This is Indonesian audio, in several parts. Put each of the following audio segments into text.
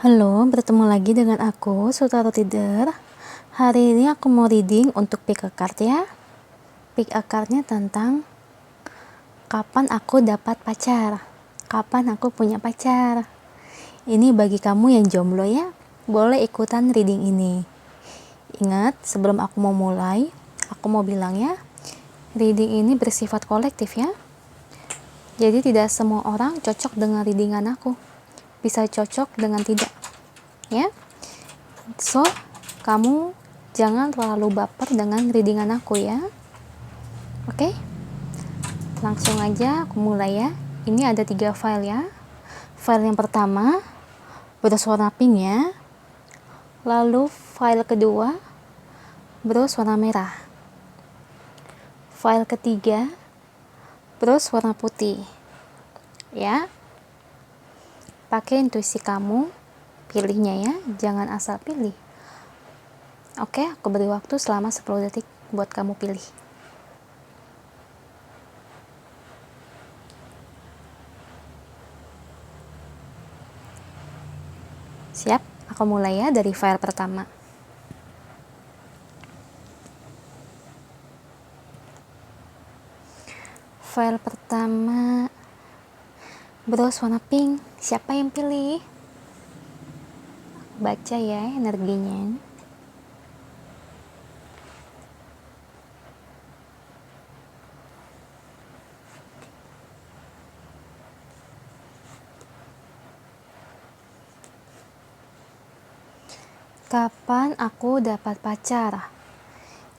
Halo, bertemu lagi dengan aku, Sutaro Tider. Hari ini aku mau reading untuk pick a card ya. Pick a cardnya tentang kapan aku dapat pacar, kapan aku punya pacar. Ini bagi kamu yang jomblo ya, boleh ikutan reading ini. Ingat, sebelum aku mau mulai, aku mau bilang ya, reading ini bersifat kolektif ya. Jadi tidak semua orang cocok dengan readingan aku. Bisa cocok dengan tidak. Ya. So, kamu jangan terlalu baper dengan readingan aku ya. Oke? Langsung aja aku mulai ya. Ini ada 3 file ya. File yang pertama berwarna pink ya. Lalu file kedua berwarna merah. File ketiga berwarna putih. Ya. Pakai intuisi kamu, pilihnya ya, jangan asal pilih. Oke, aku beri waktu selama 10 detik buat kamu pilih. Siap? Aku mulai ya dari file pertama. File pertama berwarna pink. Siapa yang pilih? Baca ya energinya. Kapan aku dapat pacar?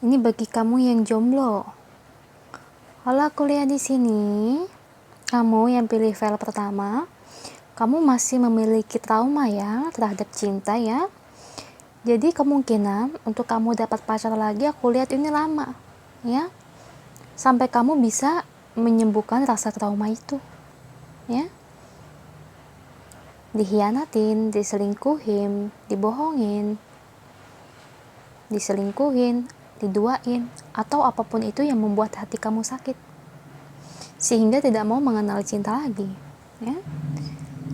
Ini bagi kamu yang jomblo. Kalau aku lihat di sini, kamu yang pilih file pertama, kamu masih memiliki trauma ya terhadap cinta ya. Jadi kemungkinan untuk kamu dapat pacar lagi, aku lihat ini lama ya. Sampai kamu bisa menyembuhkan rasa trauma itu. Ya. Dihianatin, diselingkuhin, dibohongin, diselingkuhin, diduain, atau apapun itu yang membuat hati kamu sakit sehingga tidak mau mengenal cinta lagi ya.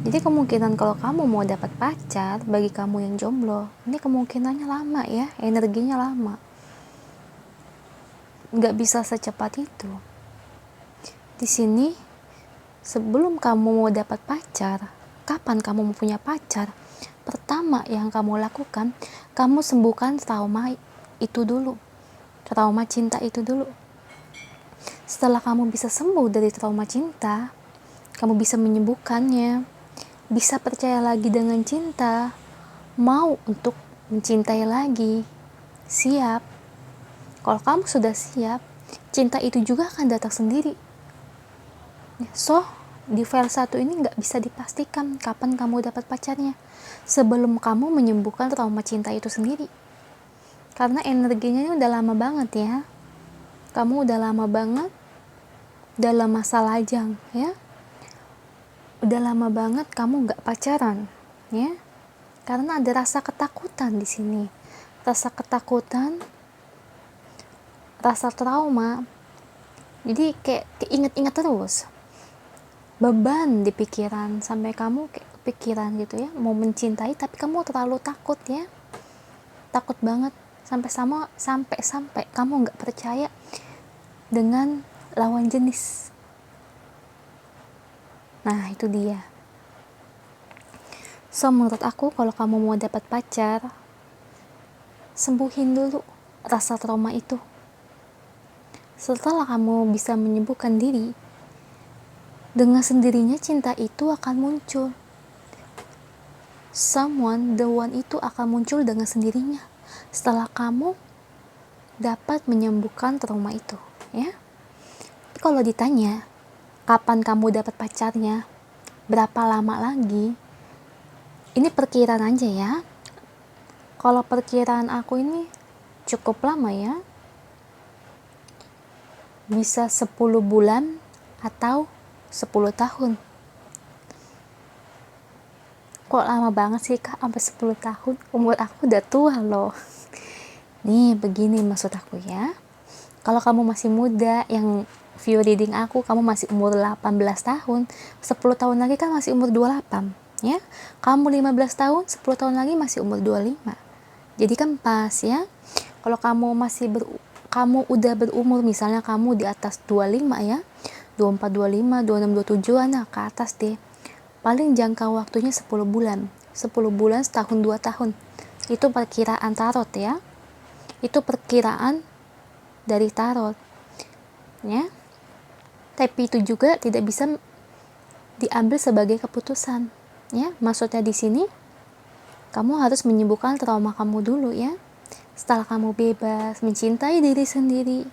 Jadi kemungkinan kalau kamu mau dapat pacar, bagi kamu yang jomblo, ini kemungkinannya lama ya, energinya lama, nggak bisa secepat itu. Di sini sebelum kamu mau dapat pacar, kapan kamu mau punya pacar, pertama yang kamu lakukan, kamu sembuhkan trauma itu dulu, trauma cinta itu dulu. Setelah kamu bisa sembuh dari trauma cinta, kamu bisa menyembuhkannya, bisa percaya lagi dengan cinta, mau untuk mencintai lagi, siap. Kalau kamu sudah siap, cinta itu juga akan datang sendiri. So, di file 1 ini nggak bisa dipastikan kapan kamu dapat pacarnya sebelum kamu menyembuhkan trauma cinta itu sendiri. Karena energinya ini udah lama banget ya. Kamu udah lama banget dalam masa lajang ya. Udah lama banget kamu nggak pacaran ya. Karena ada rasa ketakutan di sini. Rasa ketakutan, rasa trauma. Jadi kayak inget-inget terus. Beban di pikiran sampai kamu kayak kepikiran gitu ya, mau mencintai tapi kamu terlalu takut ya, takut banget sampai kamu nggak percaya dengan lawan jenis. Nah itu dia. So menurut aku kalau kamu mau dapat pacar, sembuhin dulu rasa trauma itu. Setelah kamu bisa menyembuhkan diri, dengan sendirinya cinta itu akan muncul. Someone, the one itu akan muncul dengan sendirinya setelah kamu dapat menyembuhkan trauma itu ya. Tapi kalau ditanya kapan kamu dapat pacarnya, berapa lama lagi, ini perkiraan aja ya. Kalau perkiraan aku ini cukup lama ya, bisa 10 bulan atau 10 tahun. Kok lama banget sih kak, sampai 10 tahun? Umur aku udah tua loh. Nih begini maksud aku ya. Kalau kamu masih muda, yang view reading aku, kamu masih umur 18 tahun, 10 tahun lagi kan masih umur 28 ya. Kamu 15 tahun, 10 tahun lagi masih umur 25. Jadi kan pas ya. Kalau kamu udah berumur, misalnya kamu di atas 25 ya, 24, 25, 26, 27, nah ke atas deh. Paling jangka waktunya 10 bulan. 10 bulan, setahun, 2 tahun. Itu perkiraan tarot ya. Itu perkiraan dari tarot. Ya. Tapi itu juga tidak bisa diambil sebagai keputusan. Ya, maksudnya di sini kamu harus menyembuhkan trauma kamu dulu ya. Setelah kamu bebas, mencintai diri sendiri,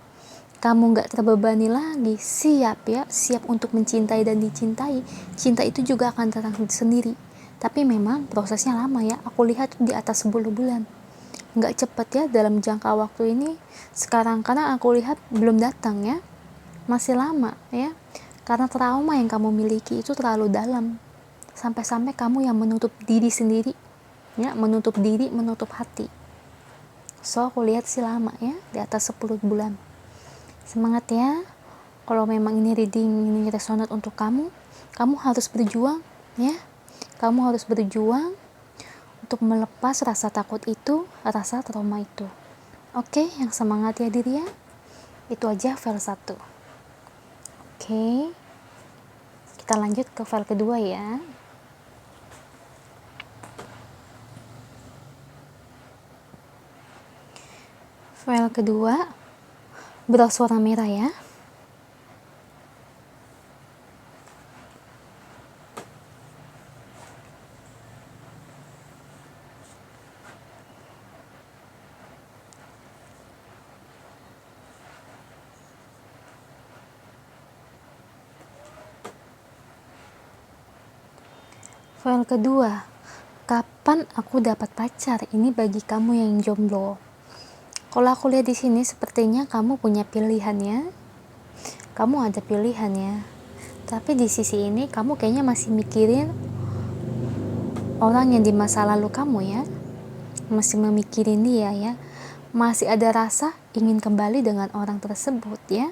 kamu gak terbebani lagi, siap ya, siap untuk mencintai dan dicintai. Cinta itu juga akan datang sendiri. Tapi memang prosesnya lama ya, aku lihat di atas 10 bulan. Gak cepet ya dalam jangka waktu ini. Sekarang karena aku lihat belum datang ya, masih lama ya. Karena trauma yang kamu miliki itu terlalu dalam. Sampai-sampai kamu yang menutup diri sendiri ya, menutup diri, menutup hati. So aku lihat sih lama ya, di atas 10 bulan. Semangat ya. Kalau memang ini reading ini resonate untuk kamu, kamu harus berjuang ya. Kamu harus berjuang untuk melepas rasa takut itu, rasa trauma itu. Oke, yang semangat ya diri ya. Itu aja file 1. Oke. Kita lanjut ke file kedua ya. File kedua berwarna merah ya. File kedua, kapan aku dapat pacar? Ini bagi kamu yang jomblo. Kalau aku lihat di sini sepertinya kamu punya pilihan ya. Kamu ada pilihan ya. Tapi di sisi ini kamu kayaknya masih mikirin orang yang di masa lalu kamu ya. Masih memikirin dia ya. Masih ada rasa ingin kembali dengan orang tersebut ya.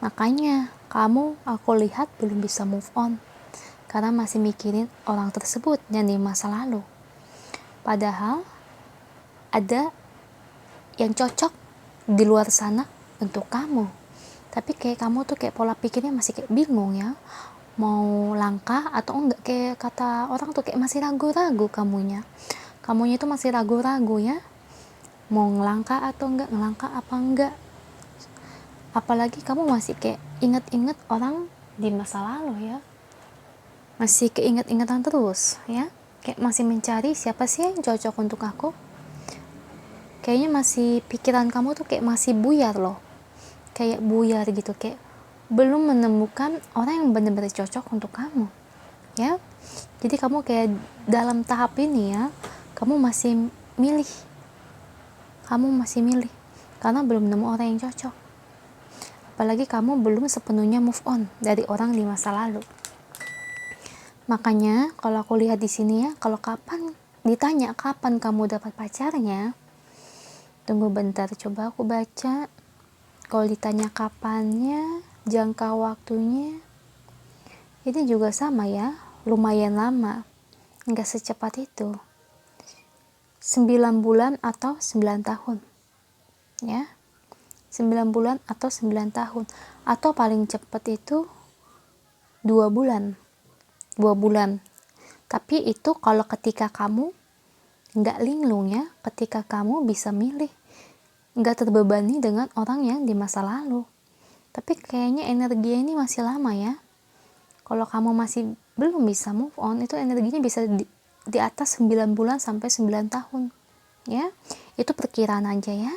Makanya kamu aku lihat belum bisa move on. Karena masih mikirin orang tersebut yang di masa lalu. Padahal ada yang cocok di luar sana untuk kamu. Tapi kayak kamu tuh kayak pola pikirnya masih kayak bingung ya. Mau langkah atau enggak, kayak kata orang tuh kayak masih ragu-ragu kamunya. Kamunya tuh masih ragu-ragu ya. Mau ngelangkah atau enggak, ngelangkah apa enggak. Apalagi kamu masih kayak inget-inget orang di masa lalu ya. Masih keinget-ingatan terus ya, kayak masih mencari siapa sih yang cocok untuk aku. Kayaknya masih pikiran kamu tuh kayak masih buyar loh, kayak buyar gitu, kayak belum menemukan orang yang benar-benar cocok untuk kamu ya. Jadi kamu kayak dalam tahap ini ya, kamu masih milih karena belum nemu orang yang cocok. Apalagi kamu belum sepenuhnya move on dari orang di masa lalu. Makanya kalau aku lihat di sini ya, kalau ditanya kapan kamu dapat pacarnya, tunggu bentar, coba aku baca. Kalau ditanya kapannya, jangka waktunya, ini juga sama ya, lumayan lama, nggak secepat itu. 9 bulan atau 9 tahun ya, 9 bulan atau 9 tahun, atau paling cepat itu 2 bulan. Tapi itu kalau ketika kamu nggak linglung ya, ketika kamu bisa milih, nggak terbebani dengan orang yang di masa lalu. Tapi kayaknya energinya ini masih lama ya. Kalau kamu masih belum bisa move on, itu energinya bisa di atas 9 bulan sampai 9 tahun ya. Itu perkiraan aja ya.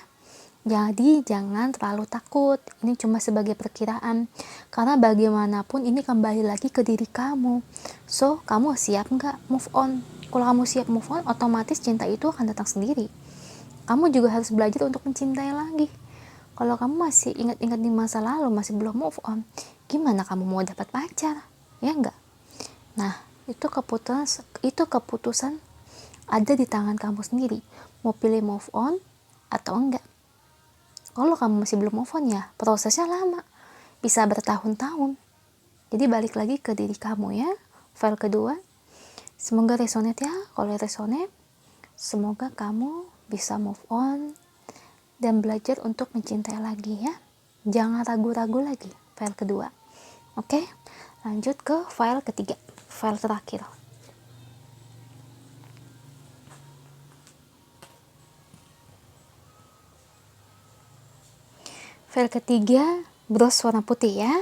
Jadi jangan terlalu takut, ini cuma sebagai perkiraan, karena bagaimanapun ini kembali lagi ke diri kamu. So, kamu siap nggak move on? Kalau kamu siap move on, otomatis cinta itu akan datang sendiri. Kamu juga harus belajar untuk mencintai lagi. Kalau kamu masih ingat-ingat di masa lalu, masih belum move on, gimana kamu mau dapat pacar? Ya enggak? Nah, itu keputusan ada di tangan kamu sendiri. Mau pilih move on atau enggak? Kalau kamu masih belum move on ya, prosesnya lama, bisa bertahun-tahun. Jadi balik lagi ke diri kamu ya. File kedua, Semoga resonate ya. Kalau resonate, semoga kamu bisa move on dan belajar untuk mencintai lagi ya. Jangan ragu-ragu lagi. File kedua. Oke, lanjut ke file ketiga, file terakhir. File ketiga, bros warna putih ya.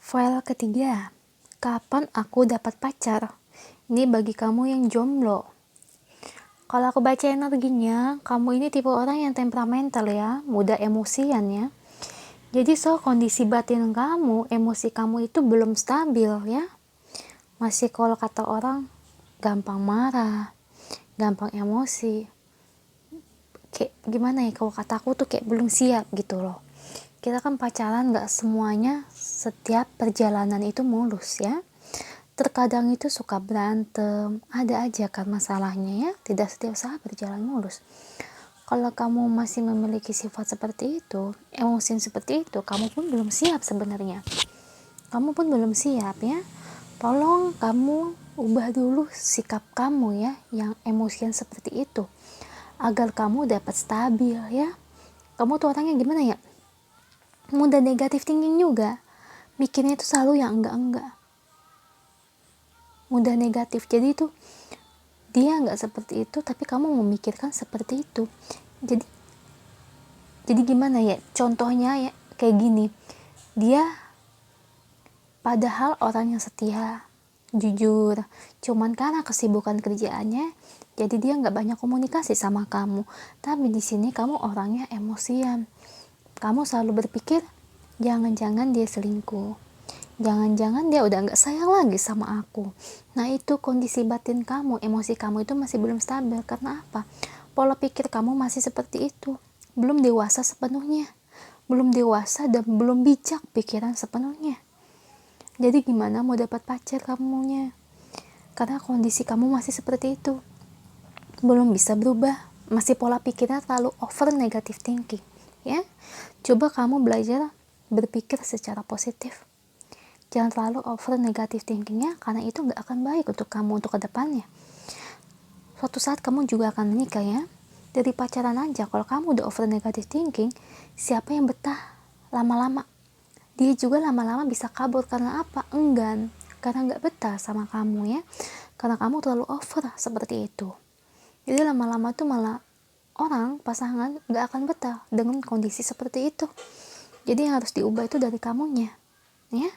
File ketiga, kapan aku dapat pacar? Ini bagi kamu yang jomblo. Kalau aku baca energinya, kamu ini tipe orang yang temperamental ya, mudah emosian ya. Jadi kondisi batin kamu, emosi kamu itu belum stabil ya. Masih kalau kata orang, gampang marah, gampang emosi. Kayak gimana ya, kalau kata aku tuh kayak belum siap gitu loh. Kita kan pacaran gak semuanya setiap perjalanan itu mulus ya. Terkadang itu suka berantem, ada aja kan masalahnya ya, tidak setiap saat berjalan mulus. Kalau kamu masih memiliki sifat seperti itu, emosi seperti itu, kamu pun belum siap sebenarnya. Kamu pun belum siap ya. Tolong kamu ubah dulu sikap kamu ya, yang emosian seperti itu, agar kamu dapat stabil ya. Kamu tuh orangnya gimana ya? Mudah negatif thinking juga. Mikirnya itu selalu yang enggak-enggak. Mudah negatif, jadi itu dia nggak seperti itu tapi kamu memikirkan seperti itu. Jadi gimana ya, contohnya ya kayak gini, dia padahal orang yang setia, jujur, cuman karena kesibukan kerjaannya jadi dia nggak banyak komunikasi sama kamu. Tapi di sini kamu orangnya emosian, kamu selalu berpikir jangan-jangan dia selingkuh, jangan-jangan dia udah nggak sayang lagi sama aku. Nah itu kondisi batin kamu, emosi kamu itu masih belum stabil. Karena apa? Pola pikir kamu masih seperti itu, belum dewasa sepenuhnya, belum dewasa dan belum bijak pikiran sepenuhnya. Jadi gimana mau dapat pacar kamunya? Karena kondisi kamu masih seperti itu, belum bisa berubah, masih pola pikirnya terlalu over negative thinking ya. Coba kamu belajar berpikir secara positif. Jangan terlalu over negative thinkingnya, karena itu nggak akan baik untuk kamu untuk kedepannya. Suatu saat kamu juga akan menikah ya. Dari pacaran aja, kalau kamu udah over negative thinking, siapa yang betah lama-lama? Dia juga lama-lama bisa kabur. Karena apa? Enggan, karena nggak betah sama kamu ya, karena kamu terlalu over seperti itu. Jadi lama-lama tuh malah orang, pasangan nggak akan betah dengan kondisi seperti itu. Jadi yang harus diubah itu dari kamunya ya.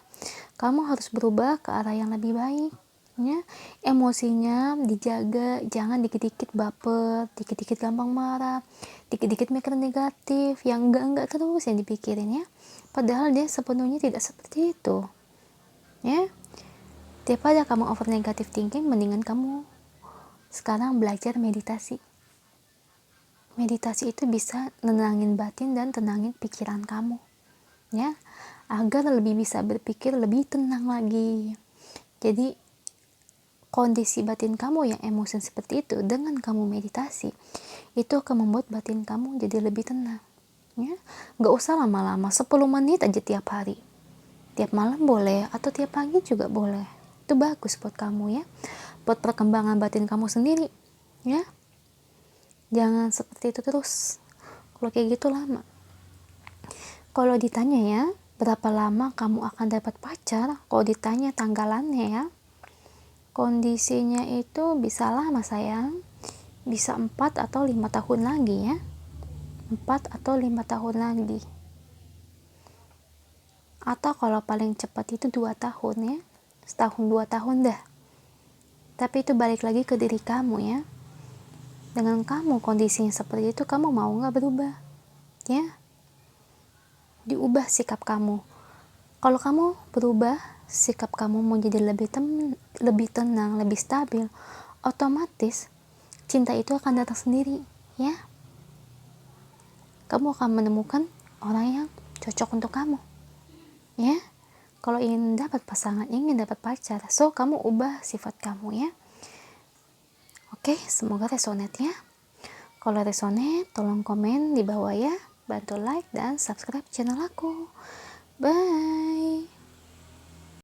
Kamu harus berubah ke arah yang lebih baik ya. Emosinya dijaga, jangan dikit-dikit baper, dikit-dikit gampang marah, dikit-dikit mikir negatif, yang enggak terus yang dipikirin ya. Padahal dia sepenuhnya tidak seperti itu ya. Daripada kamu over negative thinking, mendingan kamu sekarang belajar meditasi. Meditasi itu bisa nenangin batin dan tenangin pikiran kamu ya, agar lebih bisa berpikir lebih tenang lagi. Jadi kondisi batin kamu yang emosi seperti itu, dengan kamu meditasi, itu akan membuat batin kamu jadi lebih tenang ya. Gak usah lama-lama, 10 menit aja tiap hari, tiap malam boleh, atau tiap pagi juga boleh. Itu bagus buat kamu ya, buat perkembangan batin kamu sendiri ya. Jangan seperti itu terus. Kalau kayak gitu lama. Kalau ditanya ya, berapa lama kamu akan dapat pacar? Kalau ditanya tanggalannya ya, kondisinya itu bisa lama sayang, bisa 4 atau 5 tahun lagi ya, 4 atau 5 tahun lagi, atau kalau paling cepat itu 2 tahun ya, setahun 2 tahun dah. Tapi itu balik lagi ke diri kamu ya. Dengan kamu kondisinya seperti itu, kamu mau gak berubah ya? Diubah sikap kamu. Kalau kamu berubah sikap kamu mau jadi lebih tenang, lebih stabil, otomatis cinta itu akan datang sendiri ya. Kamu akan menemukan orang yang cocok untuk kamu ya. kalau ingin dapat pasangan, ingin dapat pacar, so kamu ubah sifat kamu ya. Oke, semoga resonate ya. Kalau resonate, tolong komen di bawah ya. Bantu like dan subscribe channel aku. Bye.